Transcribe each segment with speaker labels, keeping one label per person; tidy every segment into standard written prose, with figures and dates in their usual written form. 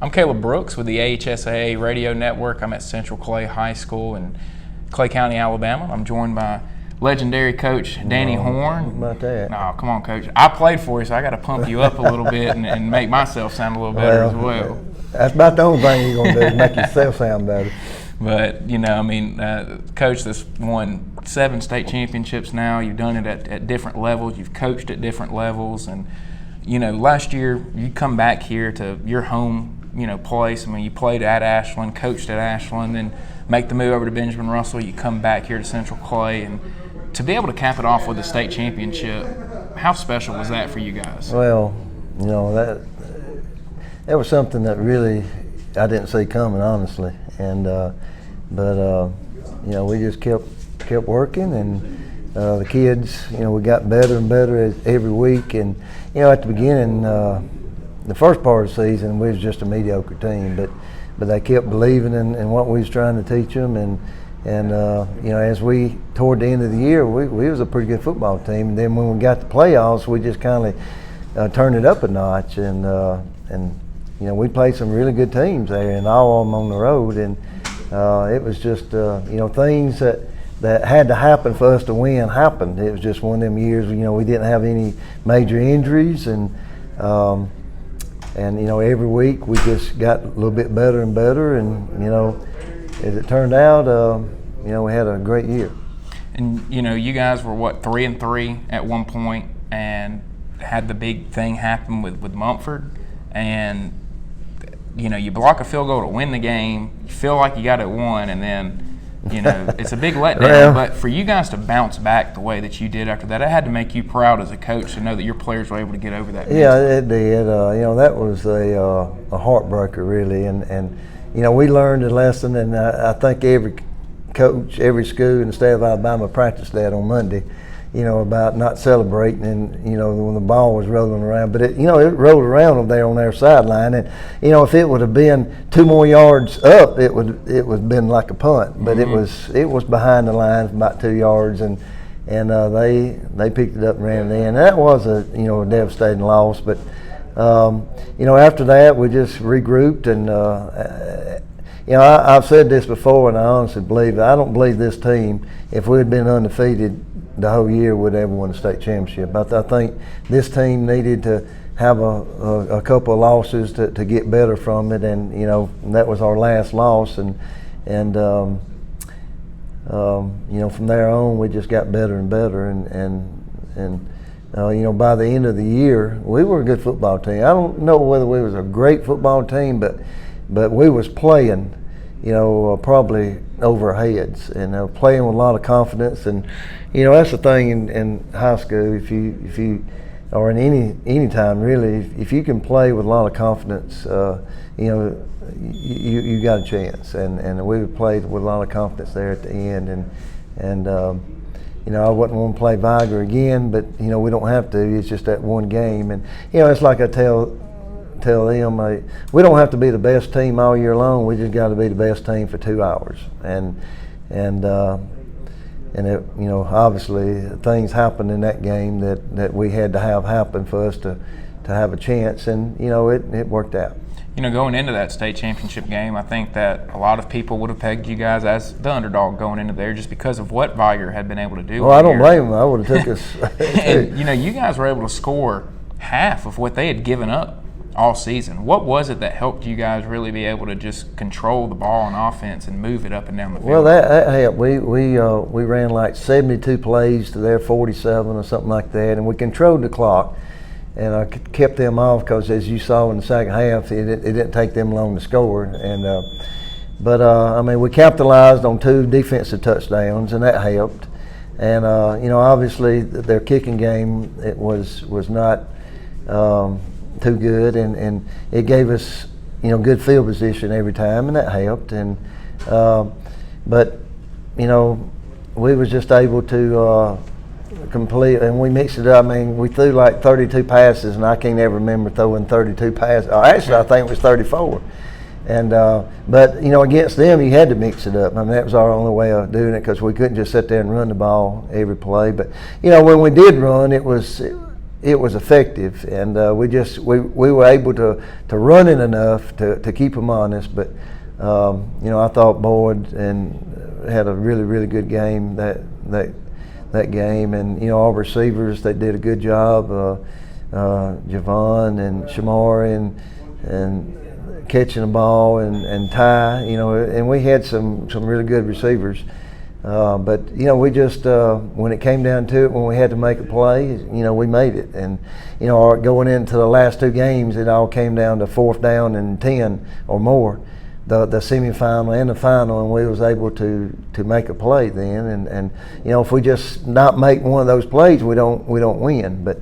Speaker 1: I'm Caleb Brooks with the AHSAA Radio Network. I'm at Central Clay High School in Clay County, Alabama. I'm joined by legendary coach Danny Horn.
Speaker 2: What about that?
Speaker 1: No, come on, Coach. I played for you, so I got to pump you up a little bit and make myself sound a little better as well.
Speaker 2: That's about the only thing you're going to do is make yourself sound better.
Speaker 1: But, Coach, this won 7 state championships now. You've done it at different levels. You've coached at different levels. And, last year you come back here to your home, place. I mean, you played at Ashland, coached at Ashland, then make the move over to Benjamin Russell. You come back here to Central Clay. And to be able to cap it off with a state championship, how special was that for you guys?
Speaker 2: Well, that was something that really I didn't see coming, honestly. And we just kept working, and the kids, we got better and better every week. And at the beginning, the first part of the season, we was just a mediocre team, but they kept believing in what we was trying to teach them. And as we toward the end of the year, we was a pretty good football team. And then when we got the playoffs, we just kind of turned it up a notch. And we played some really good teams there, and all of them on the road. And it was just things that had to happen for us to win happened. It was just one of them years. We didn't have any major injuries, and every week we just got a little bit better and better. And as it turned out, we had a great year.
Speaker 1: And you guys were 3-3 at one point, and had the big thing happen with Mumford, and you block a field goal to win the game. You feel like you got it won, and then it's a big letdown.
Speaker 2: Well,
Speaker 1: but for you guys to bounce back the way that you did after that, it had to make you proud as a coach to know that your players were able to get over that.
Speaker 2: Yeah, it did. That was a heartbreaker, really, and we learned a lesson, and I think every coach, every school in the state of Alabama practiced that on Monday. About not celebrating, and when the ball was rolling around, but it rolled around over there on their sideline, and if it would have been 2 more yards up, it would been like a punt, but it was behind the line about 2 yards, and they picked it up and ran it in. And that was a devastating loss, but after that we just regrouped, and I've said this before, and I honestly believe it. I don't believe this team, if we had been undefeated the whole year, would ever win a state championship. I think this team needed to have a couple of losses to get better from it, and that was our last loss, and from there on we just got better and better, and by the end of the year we were a good football team. I don't know whether we was a great football team, but we was playing probably over our heads, and playing with a lot of confidence. And that's the thing in high school, if you or in any time really, if you can play with a lot of confidence, you got a chance. And we played with a lot of confidence there at the end, and I wouldn't want to play Viger again, but we don't have to. It's just that one game, and it's like I tell them, we don't have to be the best team all year long. We just got to be the best team for 2 hours, and it, obviously things happened in that game that we had to have happen for us to have a chance, and it worked out.
Speaker 1: Going into that state championship game, I think that a lot of people would have pegged you guys as the underdog going into there just because of what Viger had been able to do.
Speaker 2: Well, I don't blame them. I would have took us.
Speaker 1: And, you guys were able to score half of what they had given up all season. What was it that helped you guys really be able to just control the ball on offense and move it up and down the field?
Speaker 2: Well, that helped. We ran like 72 plays to their 47 or something like that, and we controlled the clock. And I kept them off because, as you saw in the second half, it didn't take them long to score. And we capitalized on 2 defensive touchdowns, and that helped. And obviously their kicking game, it was not too good, and it gave us good field position every time, and that helped. And but we was just able to complete, and we mixed it up. We threw like 32 passes, and I can't ever remember throwing 32 passes. Actually, I think it was 34. And but against them, you had to mix it up. That was our only way of doing it, because we couldn't just sit there and run the ball every play. But when we did run, it was it was effective, and we were able to run it enough to keep them honest. But I thought Boyd had a really good game that game, and our receivers, they did a good job. Javon and Shamari and catching the ball, and Ty, and we had some really good receivers. But we just when it came down to it, when we had to make a play, we made it. And going into the last two games, it all came down to 4th down and 10 or more, the semifinal and the final, and we was able to make a play then. And if we just not make one of those plays, we don't win. But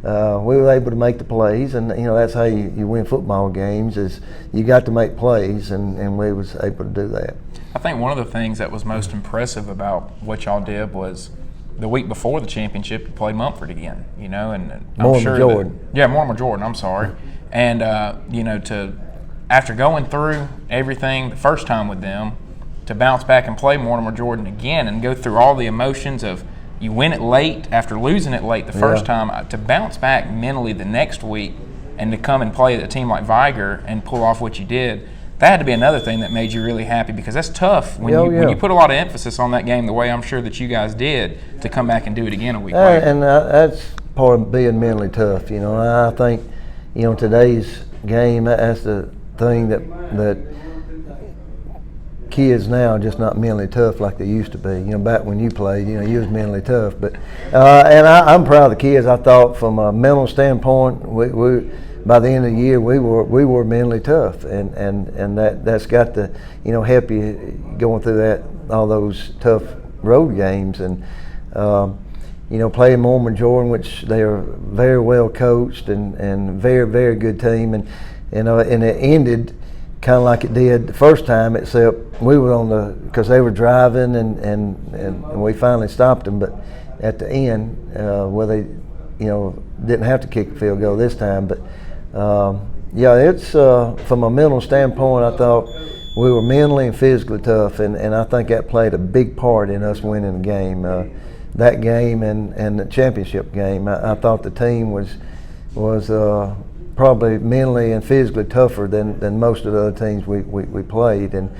Speaker 2: we were able to make the plays, and that's how you win football games, is you got to make plays, and we was able to do that.
Speaker 1: I think one of the things that was most impressive about what y'all did was the week before the championship, you played Mumford again, and I'm sure
Speaker 2: Jordan.
Speaker 1: Mortimer Jordan, I'm sorry. And, after going through everything the first time with them, to bounce back and play Mortimer Jordan again and go through all the emotions of you win it late after losing it late the first time, to bounce back mentally the next week and to come and play a team like Viger and pull off what you did, that had to be another thing that made you really happy, because that's tough when you put a lot of emphasis on that game the way I'm sure that you guys did, to come back and do it again a week later.
Speaker 2: And that's part of being mentally tough. I think today's game, that's the thing that kids now are just not mentally tough like they used to be. Back when you played, you was mentally tough. But and I'm proud of the kids. I thought from a mental standpoint, we by the end of the year we were mentally tough, and that's got to help you going through all those tough road games. And playing Mortimer Jordan, which they are very well coached and very good team, and it ended kind of like it did the first time, except we were because they were driving, and we finally stopped them. But at the end, where they didn't have to kick a field goal this time. But it's from a mental standpoint, I thought we were mentally and physically tough, and I think that played a big part in us winning the game. That game and the championship game, I thought the team was probably mentally and physically tougher than most of the other teams we played, and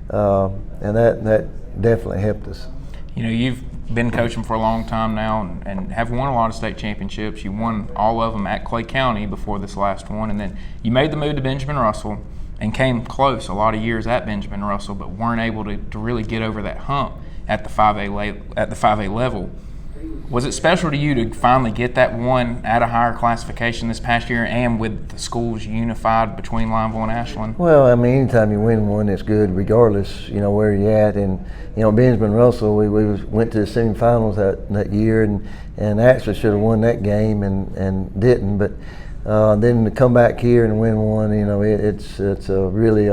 Speaker 2: that definitely helped us.
Speaker 1: You've been coaching for a long time now and have won a lot of state championships. You won all of them at Clay County before this last one, and then you made the move to Benjamin Russell and came close a lot of years at Benjamin Russell, but weren't able to really get over that hump at the 5A level. Was it special to you to finally get that one at a higher classification this past year, and with the schools unified between Lineville and Ashland?
Speaker 2: Well, anytime you win one, it's good, regardless, where you're at. And Benjamin Russell, we went to the semifinals that year, and actually should have won that game and didn't. But then to come back here and win one, it's a really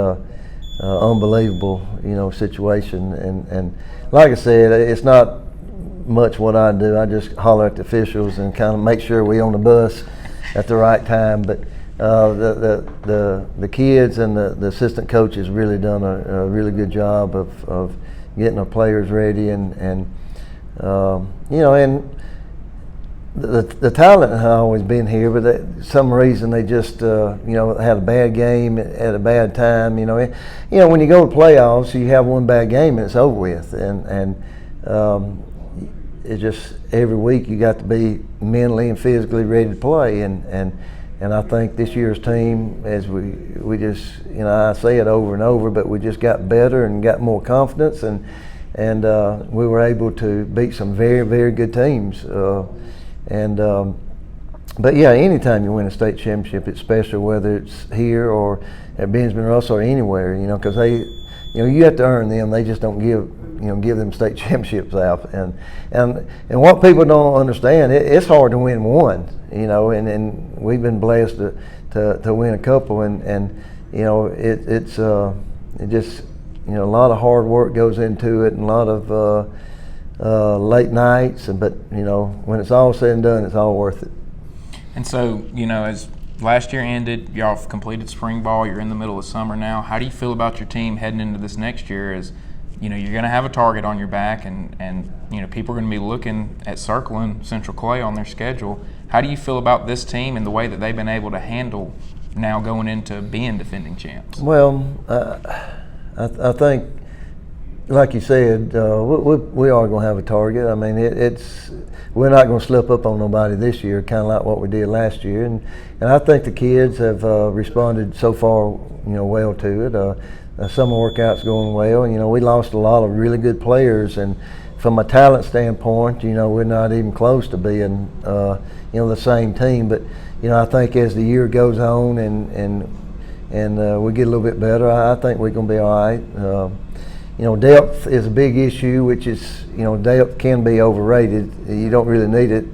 Speaker 2: unbelievable situation. And like I said, it's not much what I do. I just holler at the officials and kind of make sure we on the bus at the right time. But the kids and the assistant coaches really done a really good job of getting our players ready, and the talent had always been here, but some reason they just had a bad game at a bad time. When you go to playoffs, you have one bad game and it's over with, and it's just every week you got to be mentally and physically ready to play, and I think this year's team, as we just I say it over and over, but we just got better and got more confidence, and we were able to beat some very good teams, but yeah, anytime you win a state championship, it's special, whether it's here or at Benjamin Russell or anywhere, because they you have to earn them. They just don't give them state championships out, and what people don't understand, it's hard to win one, and we've been blessed to win a couple, and it's just a lot of hard work goes into it, and a lot of late nights, but when it's all said and done, it's all worth it.
Speaker 1: And so as last year ended, y'all have completed spring ball, you're in the middle of summer now. How do you feel about your team heading into this next year? As you're going to have a target on your back, and people are going to be looking at circling Central Clay on their schedule. How do you feel about this team and the way that they've been able to handle now going into being defending champs?
Speaker 2: Well, I think, like you said, we are going to have a target. I mean, we're not going to slip up on nobody this year, kind of like what we did last year. And I think the kids have responded so far, well to it. Summer workouts going well. We lost a lot of really good players, and from a talent standpoint, we're not even close to being, the same team. But I think as the year goes on and we get a little bit better, I think we're going to be all right. Depth is a big issue, which is, depth can be overrated. You don't really need it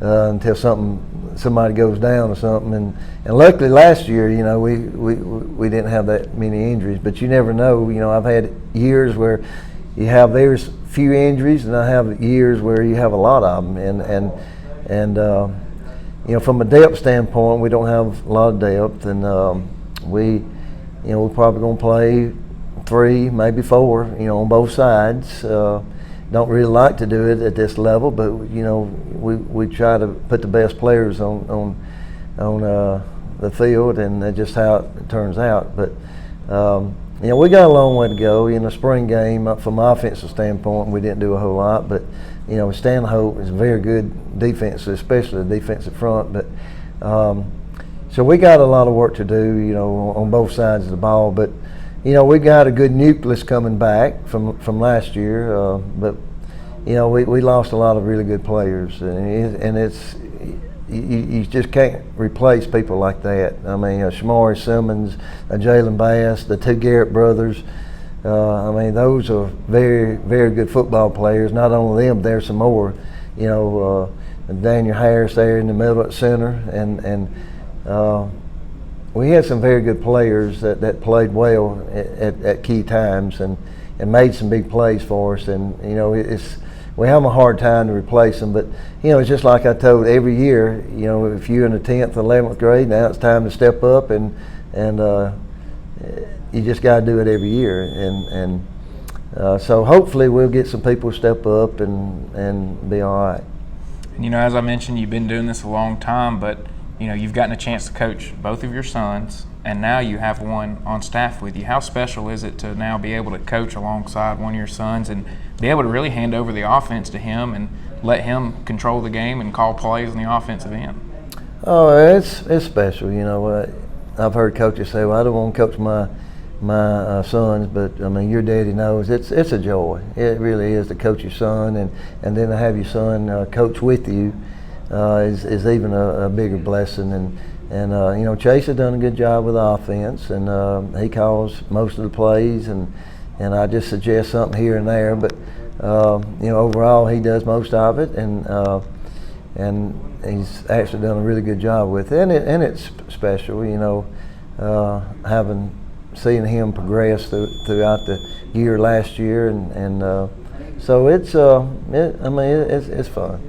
Speaker 2: until somebody goes down or something. And luckily last year, we didn't have that many injuries. But you never know. I've had years where you have very few injuries, and I have years where you have a lot of them. And from a depth standpoint, we don't have a lot of depth, and we're probably going to play 3, maybe 4, on both sides. Don't really like to do it at this level, but we try to put the best players on the field, and that's just how it turns out. But we got a long way to go. In the spring game, from an offensive standpoint, we didn't do a whole lot, but Stanhope is very good defensive, especially the defensive front. But so we got a lot of work to do, on both sides of the ball. But we got a good nucleus coming back from last year, but we lost a lot of really good players, and it's you just can't replace people like that. I mean, Shamari Simmons, Jalen Bass, the 2 Garrett brothers. Those are very, very good football players. Not only them, there's some more. Daniel Harris there in the middle at center, and we had some very good players that played well at key times and made some big plays for us. And we have a hard time to replace them. But it's just like I told every year. If you're in the 10th, 11th grade, now it's time to step up, and you just got to do it every year. And so hopefully we'll get some people to step up and be all right.
Speaker 1: As I mentioned, you've been doing this a long time, but you've gotten a chance to coach both of your sons, and now you have one on staff with you. How special is it to now be able to coach alongside one of your sons and be able to really hand over the offense to him and let him control the game and call plays on the offensive end?
Speaker 2: Oh, it's special. I've heard coaches say, "Well, I don't want to coach my sons," but your daddy knows it's a joy. It really is to coach your son, and then to have your son coach with you is even a bigger blessing. And Chase has done a good job with the offense, and he calls most of the plays, and I just suggest something here and there. But overall, he does most of it, and he's actually done a really good job with it. And it's special, seeing him progress throughout the year last year, and so it's fun.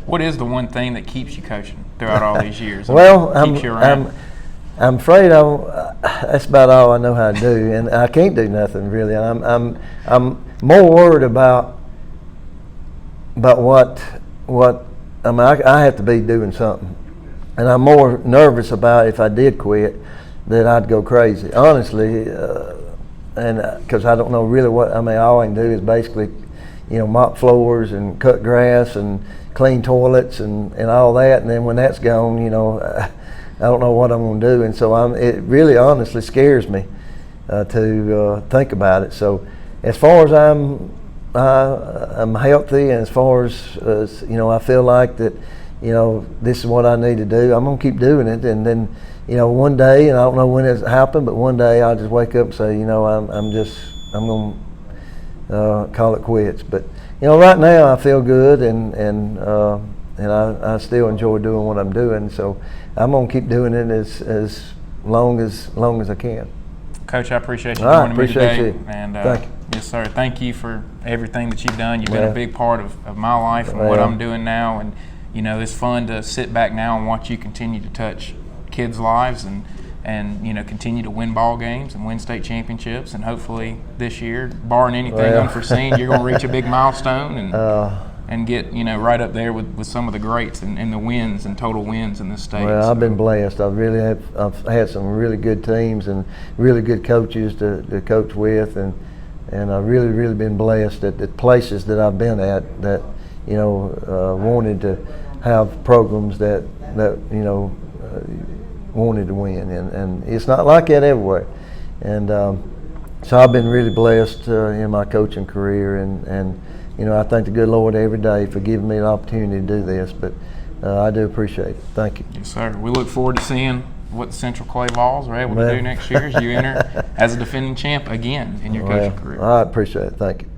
Speaker 1: What is the one thing that keeps you coaching throughout all these years?
Speaker 2: Well,
Speaker 1: keeps you around?
Speaker 2: I'm afraid that's about all I know how to do, and I can't do nothing really. I'm more worried about what I have to be doing something, and I'm more nervous about if I did quit that I'd go crazy, honestly, and because I don't know really what. All I can do is basically, mop floors and cut grass and clean toilets and all that, and then when that's gone, I don't know what I'm going to do, and so it really honestly scares me to think about it. So as far as I'm healthy, and as far as I feel like that this is what I need to do, I'm going to keep doing it. And then one day, and I don't know when it's happened, but one day I'll just wake up and say, I'm going to call it quits. But right now I feel good, and I still enjoy doing what I'm doing. So I'm going to keep doing it as long as I can.
Speaker 1: Coach, I appreciate you joining me today.
Speaker 2: You.
Speaker 1: And
Speaker 2: thank you.
Speaker 1: Yes, sir. Thank you for everything that you've done. You've been a big part of my life and what I'm doing now. And it's fun to sit back now and watch you continue to touch kids' lives and continue to win ball games and win state championships. And hopefully this year, barring anything unforeseen, you're going to reach a big milestone. And and get, you know, right up there with some of the greats and the wins and total wins in this state.
Speaker 2: Well,
Speaker 1: so.
Speaker 2: I've been blessed. I really have. I've had some really good teams and really good coaches to coach with, and I've really been blessed at the places that I've been at that, you know, wanted to have programs that you know wanted to win, and it's not like that everywhere. And so I've been really blessed in my coaching career, and you know, I thank the good Lord every day for giving me the opportunity to do this. But I do appreciate it. Thank you.
Speaker 1: Yes, sir. We look forward to seeing what the Central Clay Vols are able to do next year as you enter as a defending champ again in your coaching career.
Speaker 2: I appreciate it. Thank you.